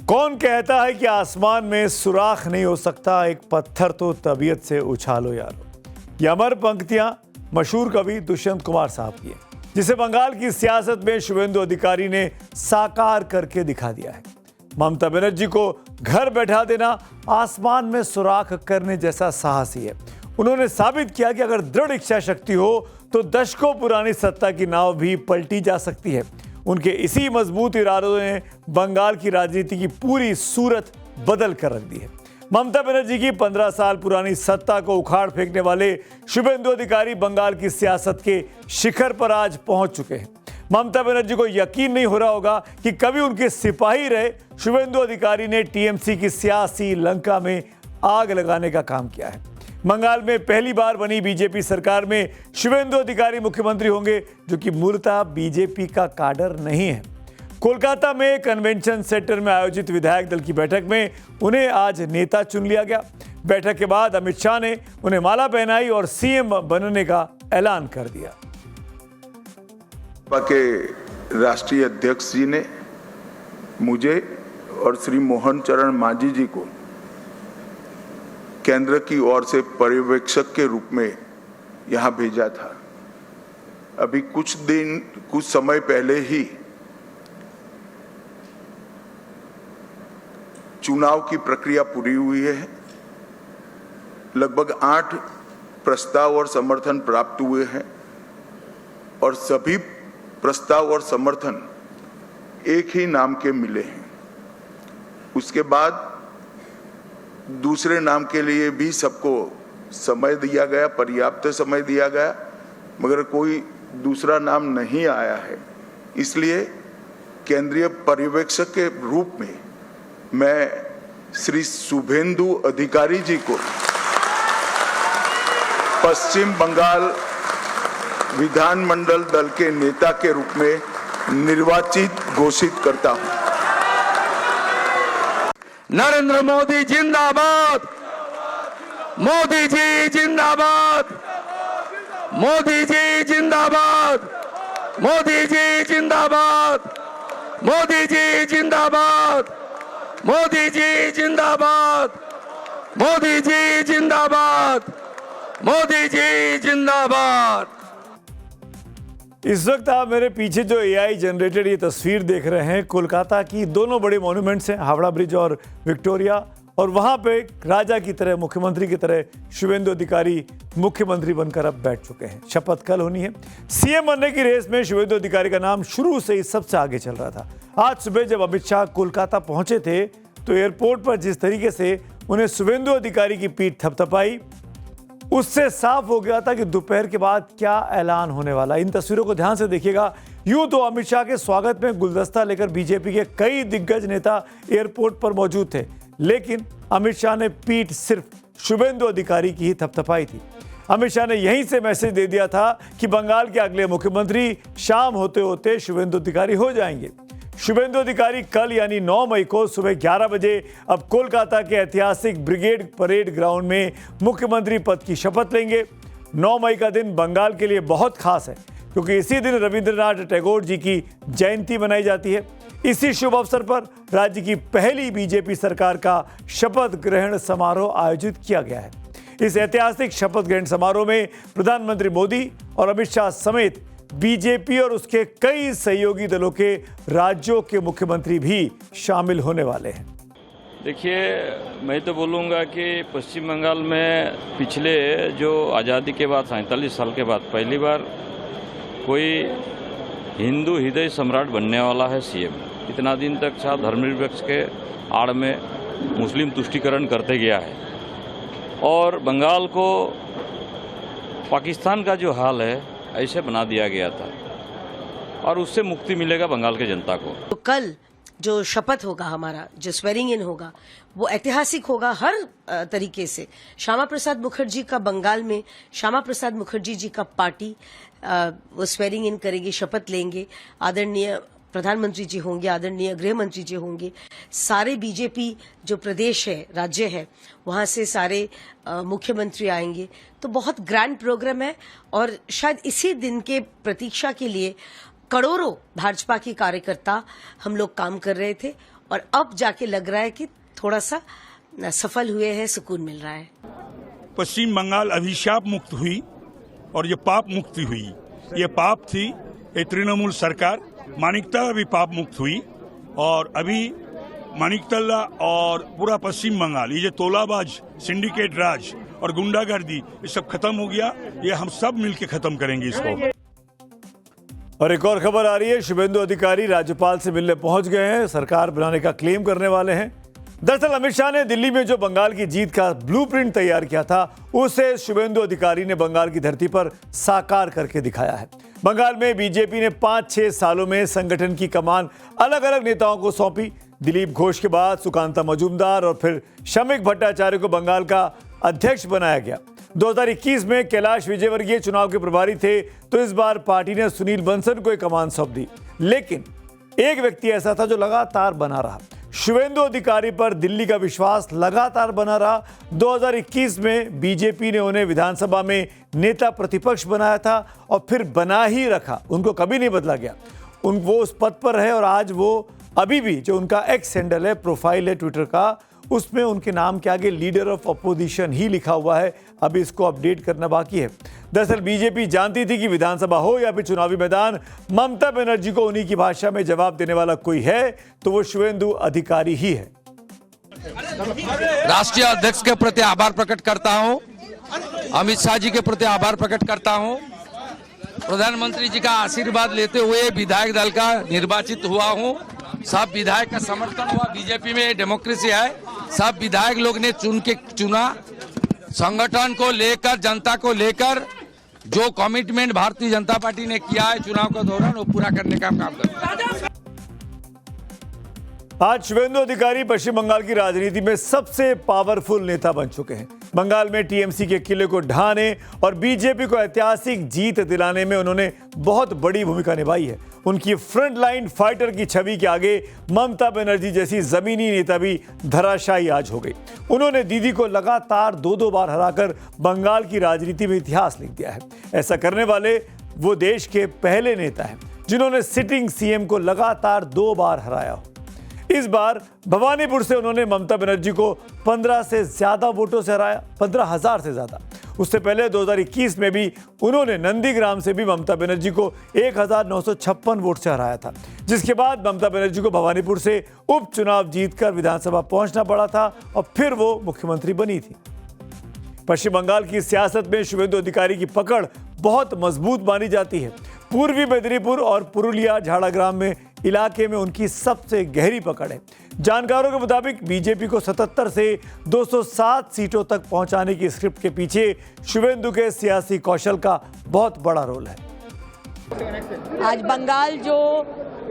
कौन कहता है कि आसमान में सुराख नहीं हो सकता, एक पत्थर तो तबीयत से उछालो यारो। ये अमर पंक्तियां मशहूर कवि दुष्यंत कुमार साहब की हैं, जिसे बंगाल की सियासत में शुभेंदु अधिकारी ने साकार करके दिखा दिया है। ममता बनर्जी को घर बैठा देना आसमान में सुराख करने जैसा साहसी है। उन्होंने साबित किया कि अगर दृढ़ इच्छा शक्ति हो तो दशकों पुरानी सत्ता की नाव भी पलटी जा सकती है। उनके इसी मजबूत इरादों ने बंगाल की राजनीति की पूरी सूरत बदल कर रख दी है। ममता बनर्जी की 15 साल पुरानी सत्ता को उखाड़ फेंकने वाले शुभेंदु अधिकारी बंगाल की सियासत के शिखर पर आज पहुंच चुके हैं। ममता बनर्जी को यकीन नहीं हो रहा होगा कि कभी उनके सिपाही रहे शुभेंदु अधिकारी ने टीएमसी की सियासी लंका में आग लगाने का काम किया है। बंगाल में पहली बार बनी बीजेपी सरकार में शुभेंदु अधिकारी मुख्यमंत्री होंगे, जो कि मूलतः बीजेपी का काडर नहीं है। कोलकाता में कन्वेंशन सेंटर में आयोजित विधायक दल की बैठक में उन्हें आज नेता चुन लिया गया। बैठक के बाद अमित शाह ने उन्हें माला पहनाई और सीएम बनने का ऐलान कर दिया। भाजपा के राष्ट्रीय अध्यक्ष जी ने मुझे और श्री मोहन चरण मांझी जी को केंद्र की ओर से पर्यवेक्षक के रूप में यहां भेजा था। अभी कुछ समय पहले ही चुनाव की प्रक्रिया पूरी हुई है। लगभग 8 प्रस्ताव और समर्थन प्राप्त हुए हैं और सभी प्रस्ताव और समर्थन एक ही नाम के मिले हैं। उसके बाद दूसरे नाम के लिए भी सबको समय दिया गया, पर्याप्त समय दिया गया, मगर कोई दूसरा नाम नहीं आया है। इसलिए केंद्रीय पर्यवेक्षक के रूप में मैं श्री शुभेंदु अधिकारी जी को पश्चिम बंगाल विधानमंडल दल के नेता के रूप में निर्वाचित घोषित करता हूं। नरेंद्र मोदी जिंदाबाद, मोदी जी जिंदाबाद, मोदी जी जिंदाबाद, मोदी जी जिंदाबाद, मोदी जी जिंदाबाद, मोदी जी जिंदाबाद, मोदी जी जिंदाबाद, मोदी जी जिंदाबाद। इस वक्त आप मेरे पीछे जो एआई जनरेटेड ये तस्वीर देख रहे हैं, कोलकाता की दोनों बड़े मॉन्यूमेंट्स हैं, हावड़ा ब्रिज और विक्टोरिया, और वहां पे राजा की तरह, मुख्यमंत्री की तरह शुभेंदु अधिकारी मुख्यमंत्री बनकर अब बैठ चुके हैं। शपथ कल होनी है। सीएम बनने की रेस में शुभेंदु अधिकारी का नाम शुरू से ही सबसे आगे चल रहा था। आज सुबह जब अमित शाह कोलकाता पहुंचे थे तो एयरपोर्ट पर जिस तरीके से उन्हें शुभेंदु अधिकारी की पीठ थपथपाई, उससे साफ हो गया था कि दोपहर के बाद क्या ऐलान होने वाला। इन तस्वीरों को ध्यान से देखिएगा। यूं तो अमित शाह के स्वागत में गुलदस्ता लेकर बीजेपी के कई दिग्गज नेता एयरपोर्ट पर मौजूद थे, लेकिन अमित शाह ने पीठ सिर्फ शुभेंदु अधिकारी की ही थपथपाई थी। अमित शाह ने यहीं से मैसेज दे दिया था कि बंगाल के अगले मुख्यमंत्री शाम होते होते शुभेंदु अधिकारी हो जाएंगे। शुभेंदु अधिकारी कल यानी 9 मई को सुबह 11 बजे अब कोलकाता के ऐतिहासिक ब्रिगेड परेड ग्राउंड में मुख्यमंत्री पद की शपथ लेंगे। 9 मई का दिन बंगाल के लिए बहुत खास है, क्योंकि इसी दिन रविंद्रनाथ टैगोर जी की जयंती मनाई जाती है। इसी शुभ अवसर पर राज्य की पहली बीजेपी सरकार का शपथ ग्रहण समारोह आयोजित किया गया है। इस ऐतिहासिक शपथ ग्रहण समारोह में प्रधानमंत्री मोदी और अमित शाह समेत बीजेपी और उसके कई सहयोगी दलों के राज्यों के मुख्यमंत्री भी शामिल होने वाले हैं। देखिए, मैं तो बोलूँगा कि पश्चिम बंगाल में पिछले जो आज़ादी के बाद 47 साल के बाद पहली बार कोई हिंदू हृदय सम्राट बनने वाला है सीएम। इतना दिन तक शायद धर्मनिरपेक्ष के आड़ में मुस्लिम तुष्टीकरण करते गया है, और बंगाल को पाकिस्तान का जो हाल है ऐसे बना दिया गया था, और उससे मुक्ति मिलेगा बंगाल के जनता को। तो कल जो शपथ होगा हमारा, जो स्वेरिंग इन होगा, वो ऐतिहासिक होगा हर तरीके से। श्यामा प्रसाद मुखर्जी का बंगाल में, श्यामा प्रसाद मुखर्जी जी का पार्टी वो स्वेरिंग इन करेगी, शपथ लेंगे। आदरणीय प्रधानमंत्री जी होंगे, आदरणीय गृह मंत्री जी होंगे, सारे बीजेपी जो प्रदेश है, राज्य है, वहां से सारे मुख्यमंत्री आएंगे। तो बहुत ग्रैंड प्रोग्राम है, और शायद इसी दिन के प्रतीक्षा के लिए करोड़ों भाजपा के कार्यकर्ता हम लोग काम कर रहे थे, और अब जाके लग रहा है कि थोड़ा सा सफल हुए हैं, सुकून मिल रहा है। पश्चिम बंगाल अभिशाप मुक्त हुई और ये पाप मुक्ति हुई। ये पाप थी ये तृणमूल सरकार, मानिकतला भी पाप मुक्त हुई और अभी मानिकतला और पूरा पश्चिम बंगाल ये जो तोलाबाज सिंडिकेट राज और गुंडागर्दी ये सब खत्म हो गया। ये हम सब मिलकर खत्म करेंगे इसको। और एक और खबर आ रही है, शुभेंदु अधिकारी राज्यपाल से मिलने पहुंच गए हैं, सरकार बनाने का क्लेम करने वाले हैं। दरअसल अमित शाह ने दिल्ली में जो बंगाल की जीत का ब्लूप्रिंट तैयार किया था उसे शुभेंदु अधिकारी ने बंगाल की धरती पर साकार करके दिखाया है। बंगाल में बीजेपी ने 5-6 सालों में संगठन की कमान अलग अलग नेताओं को सौंपी। दिलीप घोष के बाद सुकांता मजूमदार और फिर शमिक भट्टाचार्य को बंगाल का अध्यक्ष बनाया गया। 2021 में कैलाश विजयवर्गीय चुनाव के प्रभारी थे तो इस बार पार्टी ने सुनील बंसल को एक कमान सौंप दी। लेकिन एक व्यक्ति ऐसा था जो लगातार बना रहा। शुभेंदु अधिकारी पर दिल्ली का विश्वास लगातार बना रहा। 2021 में बीजेपी ने उन्हें विधानसभा में नेता प्रतिपक्ष बनाया था और फिर बना ही रखा, उनको कभी नहीं बदला गया। वो उस पद पर रहे और आज वो अभी भी जो उनका एक्स हैंडल है, प्रोफाइल है ट्विटर का, उसमें उनके नाम के आगे लीडर ऑफ अपोजिशन ही लिखा हुआ है। अभी इसको अपडेट करना बाकी है। दरअसल बीजेपी जानती थी कि विधानसभा हो या फिर चुनावी मैदान, ममता बनर्जी को उन्हीं की भाषा में जवाब देने वाला कोई है तो वो शुभेंदु अधिकारी ही है। राष्ट्रीय अध्यक्ष के प्रति आभार प्रकट करता हूं, अमित शाह जी के प्रति आभार प्रकट करता हूं। प्रधानमंत्री जी का आशीर्वाद लेते हुए विधायक दल का निर्वाचित हुआ हूं। सब विधायक का समर्थन हुआ। बीजेपी में डेमोक्रेसी है, सब विधायक लोग ने चुना। संगठन को लेकर, जनता को लेकर जो कमिटमेंट भारतीय जनता पार्टी ने किया है चुनाव के दौरान वो पूरा करने का काम करता है। आज शुभेंदु अधिकारी पश्चिम बंगाल की राजनीति में सबसे पावरफुल नेता बन चुके हैं। बंगाल में टीएमसी के किले को ढहाने और बीजेपी को ऐतिहासिक जीत दिलाने में उन्होंने बहुत बड़ी भूमिका निभाई है। उनकी फ्रंटलाइन फाइटर की छवि के आगे ममता बनर्जी जैसी जमीनी नेता भी धराशायी आज हो गई। उन्होंने दीदी को लगातार 2-2 बार हराकर बंगाल की राजनीति में इतिहास लिख दिया है। ऐसा करने वाले वो देश के पहले नेता हैं जिन्होंने सिटिंग सीएम को लगातार 2 बार हराया हो। इस बार भवानीपुर से उन्होंने ममता बनर्जी को 15 से ज्यादा वोटों से हराया, 15,000 से ज्यादा। उससे पहले 2021 में भी उन्होंने नंदीग्राम से भी ममता बनर्जी को 1,956 वोट से हराया था, जिसके बाद ममता बनर्जी को भवानीपुर से उपचुनाव जीतकर विधानसभा पहुंचना पड़ा था और फिर वो मुख्यमंत्री बनी थी। पश्चिम बंगाल की सियासत में शुभेंदु अधिकारी की पकड़ बहुत मजबूत मानी जाती है। पूर्वी मेदिनीपुर और पुरुलिया झाड़ाग्राम में इलाके में उनकी सबसे गहरी पकड़ है। जानकारों के मुताबिक बीजेपी को 77 से 207 सीटों तक पहुंचाने की स्क्रिप्ट के पीछे शुभेंदु के सियासी कौशल का बहुत बड़ा रोल है। आज बंगाल जो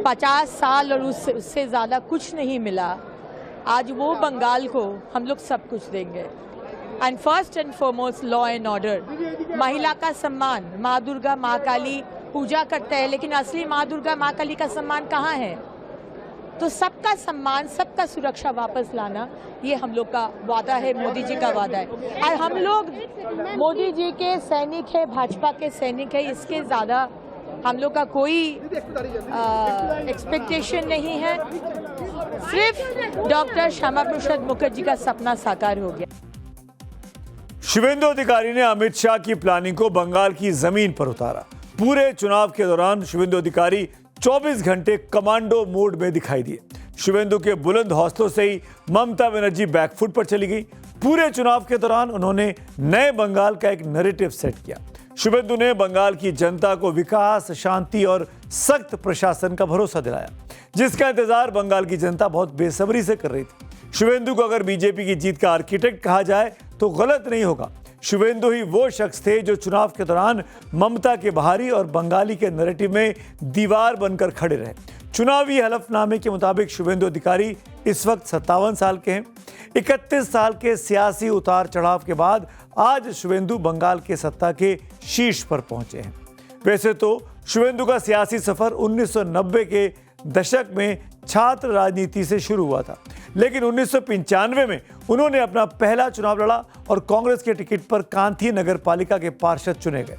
50 साल और उससे ज़्यादा कुछ नहीं मिला, आज वो बंगाल को हम लोग सब कुछ देंगे। And first and foremost law and order, महिला का सम्मान। माँ दुर्गा, माँ काली पूजा करते हैं, लेकिन असली माँ दुर्गा, माँ काली का सम्मान कहाँ है? तो सबका सम्मान, सबका सुरक्षा वापस लाना, ये हम लोग का वादा है, मोदी जी का वादा है। और हम लोग मोदी जी के सैनिक है, भाजपा के सैनिक है, इसके ज़्यादा हम लोग का कोई एक्सपेक्टेशन नहीं है। सिर्फ डॉक्टर श्यामा प्रसाद मुखर्जी का सपना साकार हो गया। शुभेंदु अधिकारी ने अमित शाह की प्लानिंग को बंगाल की जमीन पर उतारा। पूरे चुनाव के दौरान शुभेंदु अधिकारी 24 घंटे कमांडो मोड में दिखाई दिए। शुभेंदु के बुलंद हौसलों से ही ममता बनर्जी बैकफुट पर चली गई। पूरे चुनाव के दौरान उन्होंने नए बंगाल का एक नैरेटिव सेट किया। शुभेंदु ने बंगाल की जनता को विकास, शांति और सख्त प्रशासन का भरोसा दिलाया, जिसका इंतजार बंगाल की जनता बहुत बेसब्री से कर रही थी। शुभेंदु को अगर बीजेपी की जीत का आर्किटेक्ट कहा जाए तो गलत नहीं होगा। शुभेंदु ही वो शख्स थे जो चुनाव के दौरान ममता के बाहरी और बंगाली के नैरेटिव में दीवार बनकर खड़े रहे। चुनावी हलफनामे के मुताबिक शुभेंदु अधिकारी इस वक्त 57 साल के हैं। 31 साल के सियासी उतार चढ़ाव के बाद आज शुभेंदु बंगाल के सत्ता के शीर्ष पर पहुंचे हैं। वैसे तो शुभेंदु का सियासी सफर 1990 के दशक में छात्र राजनीति से शुरू हुआ था, लेकिन 1995 में उन्होंने अपना पहला चुनाव लड़ा और कांग्रेस के टिकट पर कांथी नगर पालिका के पार्षद चुने गए।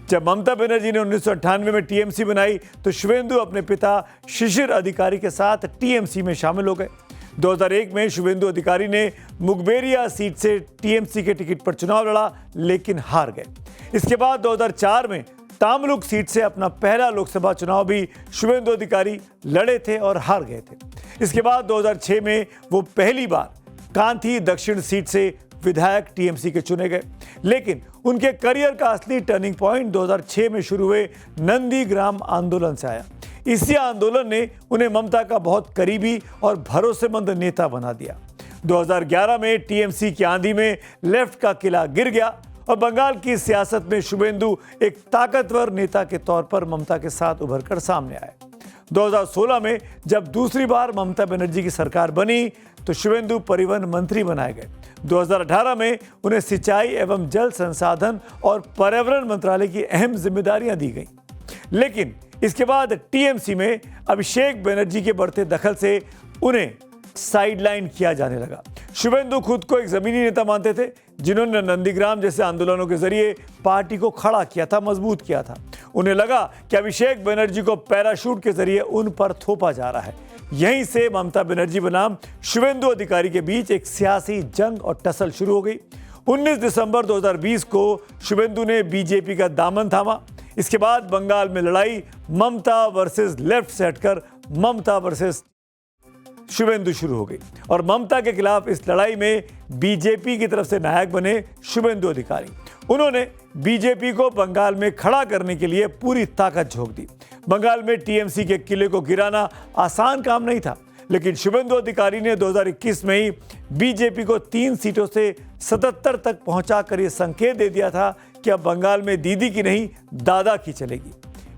जब ममता बनर्जी ने 1998 में टीएमसी बनाई तो शुवेंदु अपने पिता शिशिर अधिकारी के साथ टीएमसी में शामिल हो गए। 2001 में शुवेंदु अधिकारी ने मुखबेरिया सीट से टीएमसी के टिकट पर चुनाव लड़ा, लेकिन हार गए। इसके बाद 2004 में तामलुक सीट से अपना पहला लोकसभा चुनाव भी शुवेंदु अधिकारी लड़े थे और हार गए थे। इसके बाद 2006 में वो पहली बार कांथी दक्षिण सीट से विधायक टीएमसी के चुने गए, लेकिन उनके करियर का असली टर्निंग पॉइंट 2006 में शुरू हुए नंदीग्राम आंदोलन से आया। इसी आंदोलन ने उन्हें ममता का बहुत करीबी और भरोसेमंद नेता बना दिया। 2011 में टीएमसी की आंधी में लेफ्ट का किला गिर गया और बंगाल की सियासत में शुवेंदु एक ताकतवर नेता के तौर पर ममता के साथ उभरकर सामने आए। 2016 में जब दूसरी बार ममता बनर्जी की सरकार बनी तो शुवेंदु परिवहन मंत्री बनाए गए। 2018 में उन्हें सिंचाई एवं जल संसाधन और पर्यावरण मंत्रालय की अहम जिम्मेदारियां दी गई, लेकिन इसके बाद टीएमसी में अभिषेक बनर्जी के बढ़ते दखल से उन्हें साइडलाइन किया जाने लगा। शुवेंदु खुद को एक जमीनी नेता मानते थे, जिन्होंने नंदीग्राम जैसे आंदोलनों के जरिए पार्टी को खड़ा किया था, मजबूत किया था। उन्हें लगा कि अभिषेक बनर्जी को पैराशूट के जरिए उन पर थोपा जा रहा है। यहीं से ममता बनर्जी बनाम शुवेंदु अधिकारी के बीच एक सियासी जंग और टसल शुरू हो गई। 19 दिसंबर 2020 को शुवेंदु ने बीजेपी का दामन थामा। इसके बाद बंगाल में लड़ाई ममता वर्सेस लेफ्ट से हटकर ममता वर्सेस शुवेंदु शुरू हो गई और ममता के खिलाफ इस लड़ाई में बीजेपी की तरफ से नायक बने शुवेंदु अधिकारी। उन्होंने बीजेपी को बंगाल में खड़ा करने के लिए पूरी ताकत झोंक दी। बंगाल में टीएमसी के किले को गिराना आसान काम नहीं था, लेकिन शुवेंदु अधिकारी ने 2021 में ही बीजेपी को 3 सीटों से 77 तक पहुंचाकर यह संकेत दे दिया था कि अब बंगाल में दीदी की नहीं दादा की चलेगी।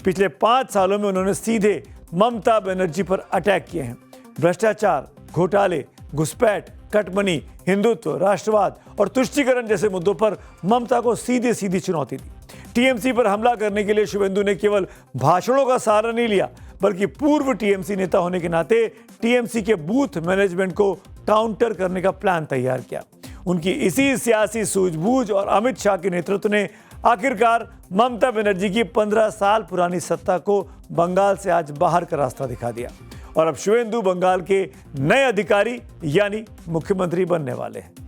पिछले 5 सालों में उन्होंने सीधे ममता बनर्जी पर अटैक किए हैं। भ्रष्टाचार, घोटाले, घुसपैठ, कटमनी, हिंदुत्व, राष्ट्रवाद और तुष्टीकरण जैसे मुद्दों पर ममता को सीधी सीधी चुनौती दी। टीएमसी पर हमला करने के लिए शुवेंदु ने केवल भाषणों का सहारा नहीं लिया, बल्कि पूर्व टीएमसी नेता होने के नाते टीएमसी के बूथ मैनेजमेंट को काउंटर करने का प्लान तैयार किया। उनकी इसी सियासी सूझबूझ और अमित शाह के नेतृत्व ने आखिरकार ममता बनर्जी की 15 साल पुरानी सत्ता को बंगाल से आज बाहर का रास्ता दिखा दिया और अब शुवेंदु बंगाल के नए अधिकारी यानी मुख्यमंत्री बनने वाले हैं।